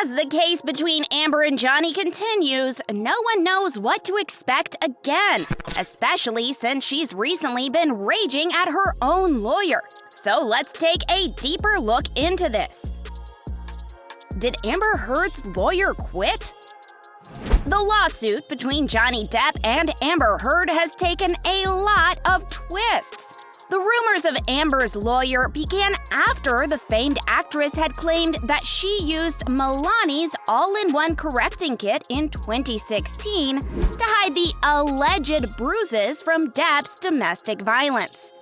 As the case between Amber and Johnny continues, no one knows what to expect again, especially since she's recently been raging at her own lawyer. So let's take a deeper look into this. Did Amber Heard's lawyer quit? The lawsuit between Johnny Depp and Amber Heard has taken a lot of twists. The rumors of Amber's lawyer began after the famed actress had claimed that she used Milani's all-in-one correcting kit in 2016 to hide the alleged bruises from Depp's domestic violence.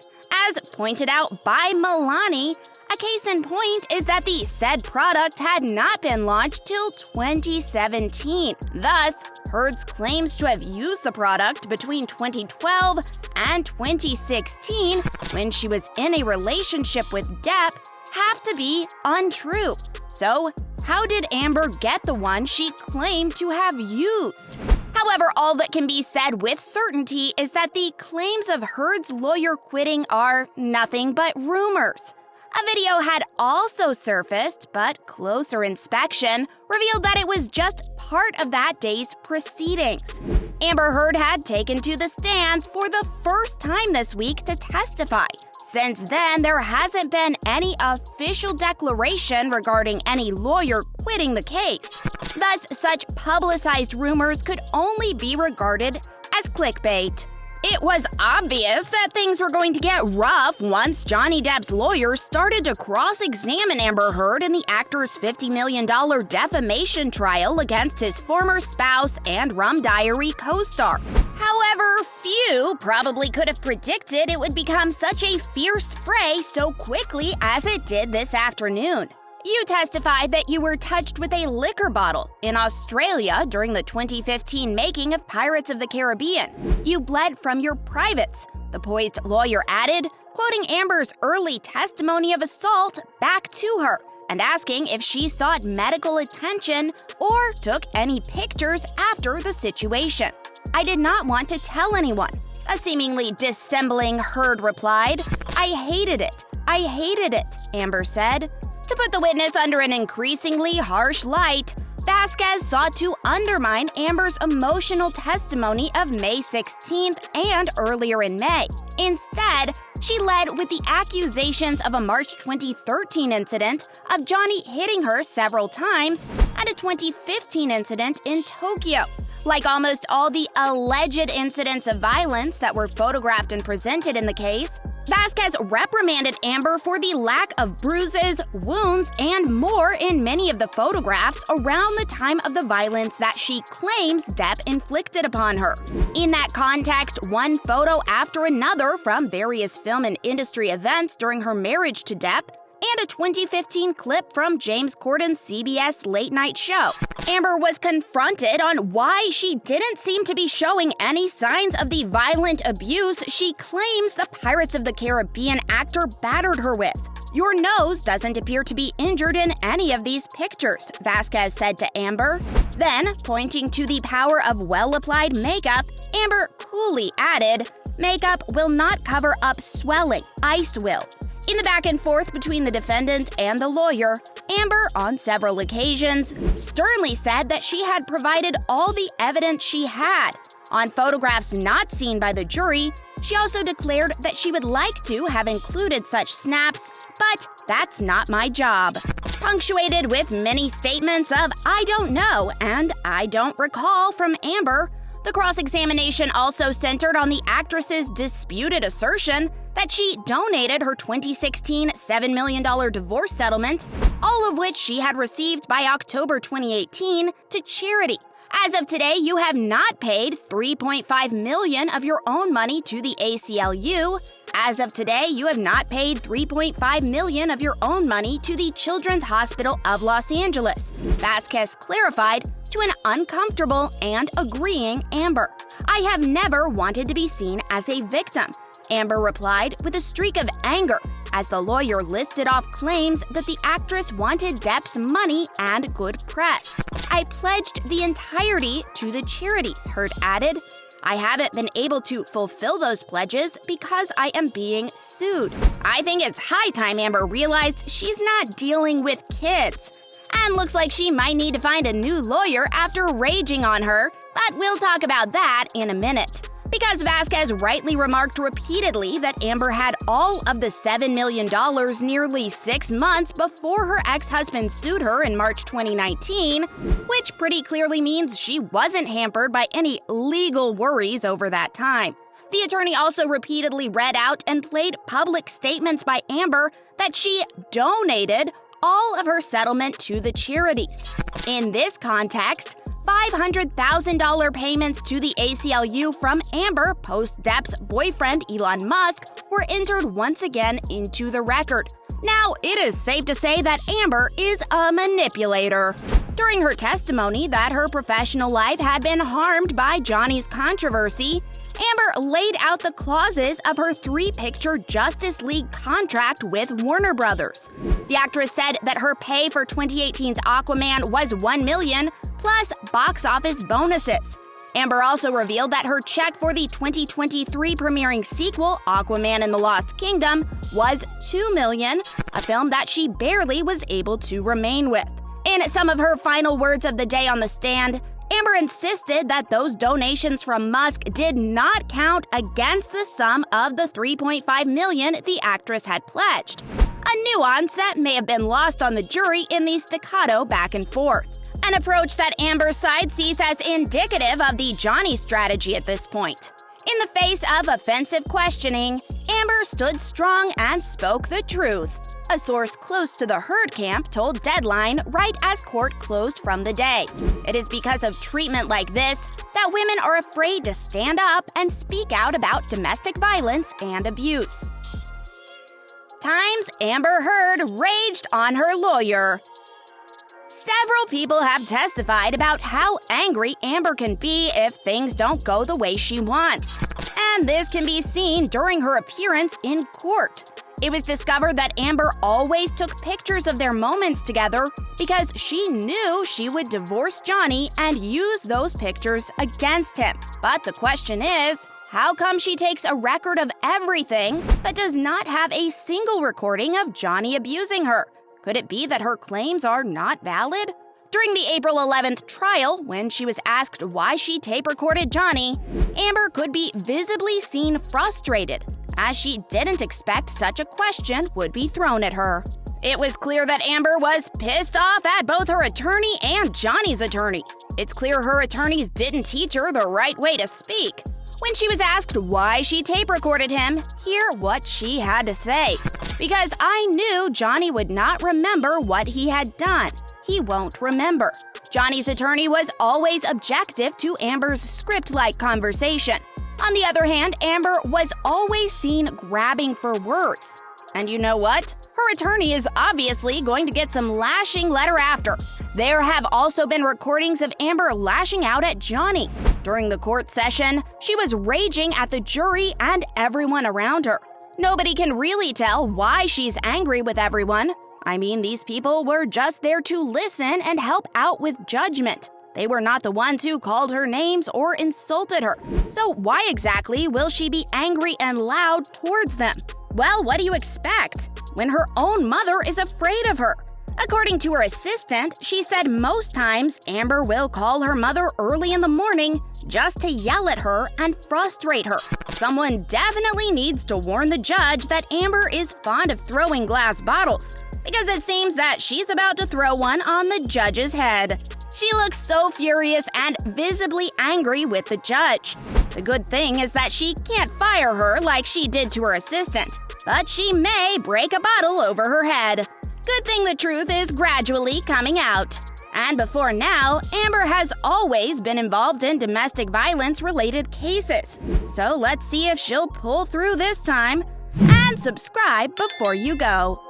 As pointed out by Milani, a case in point is that the said product had not been launched till 2017. Thus, Heard's claims to have used the product between 2012 and 2016, when she was in a relationship with Depp, have to be untrue. So, how did Amber get the one she claimed to have used? However, all that can be said with certainty is that the claims of Heard's lawyer quitting are nothing but rumors. A video had also surfaced, but closer inspection revealed that it was just part of that day's proceedings. Amber Heard had taken to the stands for the first time this week to testify. Since then, there hasn't been any official declaration regarding any lawyer quitting the case. Thus, such publicized rumors could only be regarded as clickbait. It was obvious that things were going to get rough once Johnny Depp's lawyers started to cross-examine Amber Heard in the actor's $50 million defamation trial against his former spouse and Rum Diary co-star. However, few probably could have predicted it would become such a fierce fray so quickly as it did this afternoon. You testified that you were touched with a liquor bottle in Australia during the 2015 making of Pirates of the Caribbean. You bled from your privates, the poised lawyer added, quoting Amber's early testimony of assault back to her and asking if she sought medical attention or took any pictures after the situation. "I did not want to tell anyone," a seemingly dissembling Heard replied. "I hated it. I hated it," Amber said. To put the witness under an increasingly harsh light, Vasquez sought to undermine Amber's emotional testimony of May 16th and earlier in May. Instead, she led with the accusations of a March 2013 incident of Johnny hitting her several times and a 2015 incident in Tokyo. Like almost all the alleged incidents of violence that were photographed and presented in the case, Vasquez reprimanded Amber for the lack of bruises, wounds, and more in many of the photographs around the time of the violence that she claims Depp inflicted upon her. In that context, one photo after another from various film and industry events during her marriage to Depp, and a 2015 clip from James Corden's CBS late night show. Amber was confronted on why she didn't seem to be showing any signs of the violent abuse she claims the Pirates of the Caribbean actor battered her with. "Your nose doesn't appear to be injured in any of these pictures," Vasquez said to Amber. Then, pointing to the power of well-applied makeup, Amber coolly added, "Makeup will not cover up swelling, ice will." In the back and forth between the defendant and the lawyer, Amber, on several occasions, sternly said that she had provided all the evidence she had. On photographs not seen by the jury, she also declared that she would like to have included such snaps, but that's not my job. Punctuated with many statements of "I don't know" and "I don't recall" from Amber, the cross-examination also centered on the actress's disputed assertion that she donated her 2016 $7 million divorce settlement, all of which she had received by October 2018, to charity. As of today, you have not paid $3.5 million of your own money to the ACLU. As of today, you have not paid $3.5 million of your own money to the Children's Hospital of Los Angeles, Vasquez clarified to an uncomfortable and agreeing Amber. "I have never wanted to be seen as a victim," Amber replied with a streak of anger as the lawyer listed off claims that the actress wanted Depp's money and good press. "I pledged the entirety to the charities," Heard added. "I haven't been able to fulfill those pledges because I am being sued. I think it's high time Amber realized she's not dealing with kids." And looks like she might need to find a new lawyer after raging on her, but we'll talk about that in a minute. Because Vasquez rightly remarked repeatedly that Amber had all of the $7 million nearly 6 months before her ex-husband sued her in March 2019, which pretty clearly means she wasn't hampered by any legal worries over that time. The attorney also repeatedly read out and played public statements by Amber that she donated all of her settlement to the charities. In this context, $500,000 payments to the ACLU from Amber post-Depp's boyfriend Elon Musk were entered once again into the record. Now, it is safe to say that Amber is a manipulator. During her testimony that her professional life had been harmed by Johnny's controversy, Amber laid out the clauses of her 3-picture Justice League contract with Warner Brothers. The actress said that her pay for 2018's Aquaman was $1 million plus box office bonuses. Amber also revealed that her check for the 2023 premiering sequel, Aquaman and the Lost Kingdom, was $2 million, a film that she barely was able to remain with. In some of her final words of the day on the stand, Amber insisted that those donations from Musk did not count against the sum of the $3.5 million the actress had pledged, a nuance that may have been lost on the jury in the staccato back and forth. An approach that Amber's side sees as indicative of the Johnny strategy at this point. In the face of offensive questioning, Amber stood strong and spoke the truth. A source close to the Heard camp told Deadline right as court closed from the day. It is because of treatment like this that women are afraid to stand up and speak out about domestic violence and abuse. Times Amber Heard raged on her lawyer. Several people have testified about how angry Amber can be if things don't go the way she wants. And this can be seen during her appearance in court. It was discovered that Amber always took pictures of their moments together because she knew she would divorce Johnny and use those pictures against him. But the question is, how come she takes a record of everything but does not have a single recording of Johnny abusing her? Could it be that her claims are not valid? During the April 11th trial, when she was asked why she tape-recorded Johnny, Amber could be visibly seen frustrated, as she didn't expect such a question would be thrown at her. It was clear that Amber was pissed off at both her attorney and Johnny's attorney. It's clear her attorneys didn't teach her the right way to speak. When she was asked why she tape-recorded him, hear what she had to say. Because I knew Johnny would not remember what he had done. He won't remember. Johnny's attorney was always objective to Amber's script-like conversation. On the other hand, Amber was always seen grabbing for words. And you know what? Her attorney is obviously going to get some lashing letter after. There have also been recordings of Amber lashing out at Johnny. During the court session, she was raging at the jury and everyone around her. Nobody can really tell why she's angry with everyone. I mean, these people were just there to listen and help out with judgment. They were not the ones who called her names or insulted her. So why exactly will she be angry and loud towards them? Well, what do you expect when her own mother is afraid of her? According to her assistant, she said most times Amber will call her mother early in the morning just to yell at her and frustrate her. Someone definitely needs to warn the judge that Amber is fond of throwing glass bottles, because it seems that she's about to throw one on the judge's head. She looks so furious and visibly angry with the judge. The good thing is that she can't fire her like she did to her assistant, but she may break a bottle over her head. Good thing the truth is gradually coming out. And before now, Amber has always been involved in domestic violence-related cases. So let's see if she'll pull through this time. And subscribe before you go.